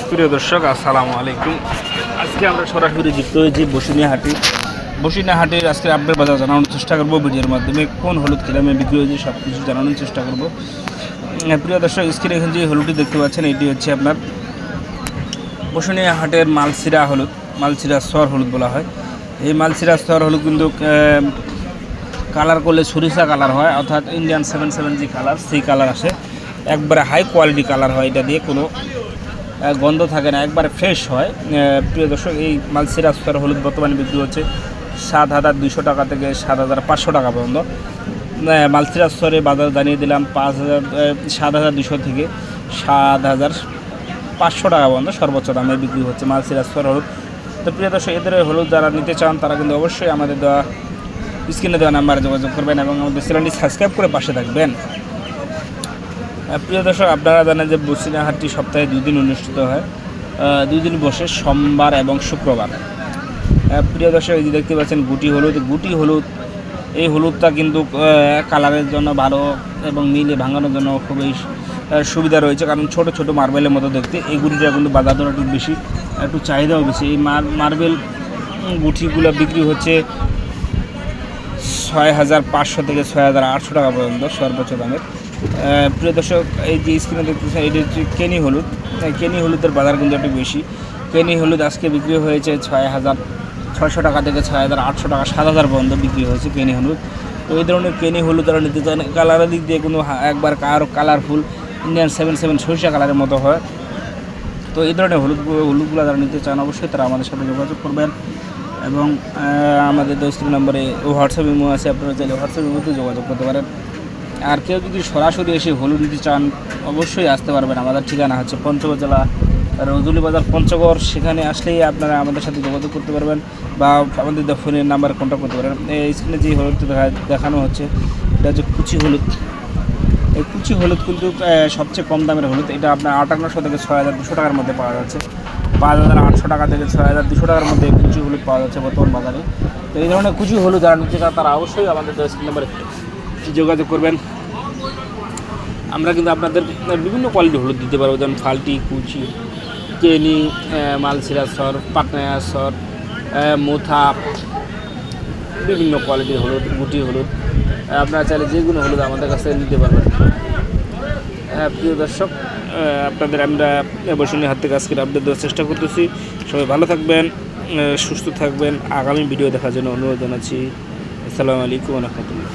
প্রিয় দর্শক আসসালামু আলাইকুম। আজকে আমরা সরাসরি যুক্ত হয়েছি বসুনিয়া হাটের আজকে আপডেট বাজার জানানোর চেষ্টা করবো। ভিডিওর মাধ্যমে কোন হলুদ কিরামে বিক্রি হয়েছে সব কিছু জানানোর চেষ্টা করবো। প্রিয় দর্শক, স্ক্রিনে এখানে যে হলুদটি দেখতে পাচ্ছেন এটি হচ্ছে আপনার বসুনিয়া হাটের মালসিরা সর হলুদ বলা হয়। এই মালসিরা সর হলুদ কিন্তু কালার করলে সরিষা কালার হয়, অর্থাৎ ইন্ডিয়ান 77 যে কালার সেই কালার আসে। একবারে হাই কোয়ালিটি কালার হয়, এটা দিয়ে কোনো গন্ধ থাকে না, একবারে ফ্রেশ হয়। প্রিয় দর্শক, এই মালসিরা স্তর হলুদ বর্তমানে বিক্রি হচ্ছে 7,200 টাকা থেকে 7,500 টাকা পর্যন্ত। মালসিরা স্তরে বাজার জানিয়ে দিলাম 7,200 থেকে 7,500 টাকা পর্যন্ত সর্বোচ্চ দামে বিক্রি হচ্ছে মালসিরা স্তর হলুদ। তো প্রিয় দর্শক, এদের হলুদ যারা নিতে চান তারা কিন্তু অবশ্যই আমাদের দেওয়া স্ক্রিনে দেওয়া নাম্বারে যোগাযোগ করবেন এবং আমাদের চ্যানেলটি সাবস্ক্রাইব করে পাশে থাকবেন। প্রিয় দর্শক, আপনারা জানেন যে বসুনিয়া হাটটি সপ্তাহে 2 দিন অনুষ্ঠিত হয়, 2 দিন বসে সোমবার এবং শুক্রবার। প্রিয় দর্শক, এই যে দেখতে পাচ্ছেন গুটি হলুদ, এই হলুদটা কিন্তু কালারের জন্য ভালো এবং মিলে ভাঙানোর জন্য খুবই সুবিধা রয়েছে, কারণ ছোট ছোট মার্বেলের মতো দেখতে। এই গুটিটা কিন্তু বাজার দর একটু বেশি, একটু চাহিদাও বেশি। এই মার্বেল গুটিগুলো বিক্রি হচ্ছে 6,500 থেকে 6,800 টাকা পর্যন্ত সর্বোচ্চ দামের। প্রিয় দর্শক, এই যে স্ক্রিনে দেখতেছেন এটি হচ্ছে কেনি হলুদের বাজার কিন্তু একটু বেশি। কেনি হলুদ আজকে বিক্রি হয়েছে 6,600 টাকা থেকে 6,800 টাকা, 7,000 পর্যন্ত বিক্রি হয়েছে কেনি হলুদ। তো এই ধরনের কেনি হলুদ তারা নিতে চান, কালারের দিক দিয়ে কোনো একবার কালারফুল ইন্ডিয়ান 77 সরিষা কালারের মতো হয়। তো এই ধরনের হলুদগুলো যারা নিতে চান অবশ্যই তারা আমাদের সাথে যোগাযোগ করবেন এবং আমাদের স্ক্রিন নম্বরে হোয়াটসঅ্যাপ ইমো আছে, আপনারা চাইলে হোয়াটসঅ্যাপ ইমোতে যোগাযোগ করতে পারেন। আর কেউ যদি সরাসরি এসে হলুদ নিতে চান অবশ্যই আসতে পারবেন। আমাদের ঠিকানা হচ্ছে পঞ্চগড় জেলা রজুলি বাজার পঞ্চগড়। সেখানে আসলেই আপনারা আমাদের সাথে যোগাযোগ করতে পারবেন বা আমাদের ফোনের নাম্বারে কন্ট্যাক্ট করতে পারেন। এই স্ক্রিনে যে হলুদটা দেখানো হচ্ছে এটা হচ্ছে কুচি হলুদ। এই কুচি হলুদ কিন্তু সবচেয়ে কম দামের হলুদ। এটা আপনার 5,800 থেকে 6,200 টাকার মধ্যে পাওয়া যাচ্ছে। 5,800 টাকা থেকে 6,200 টাকার মধ্যে কুচি হলুদ পাওয়া যাচ্ছে বর্তমান বাজারে। তো এই ধরনের কুচি হলুদ যারা নিতে চান তারা অবশ্যই আমাদের স্ক্রিন নাম্বারে যোগাযোগ করবেন। আমরা কিন্তু আপনাদের বিভিন্ন কোয়ালিটির হলুদ দিতে পারবো, যেমন ফাল্টি, কুচি, কেনি, মালসিরা সর, পাকনায়া সর, মোথা, বিভিন্ন কোয়ালিটির হলুদ, গুটি হলুদ। আপনারা চাইলে যেগুলো হলুদ আমাদের কাছে নিতে পারবেন। প্রিয় দর্শক, আপনাদের আমরা বসুনিয়া হাট থেকে আজকের আপডেট দেওয়ার চেষ্টা করতেছি। সবাই ভালো থাকবেন, সুস্থ থাকবেন। আগামী ভিডিও দেখার জন্য অনুরোধ জানাচ্ছি। আসসালামু আলাইকুম ওয়া রাহমাতুল্লাহ।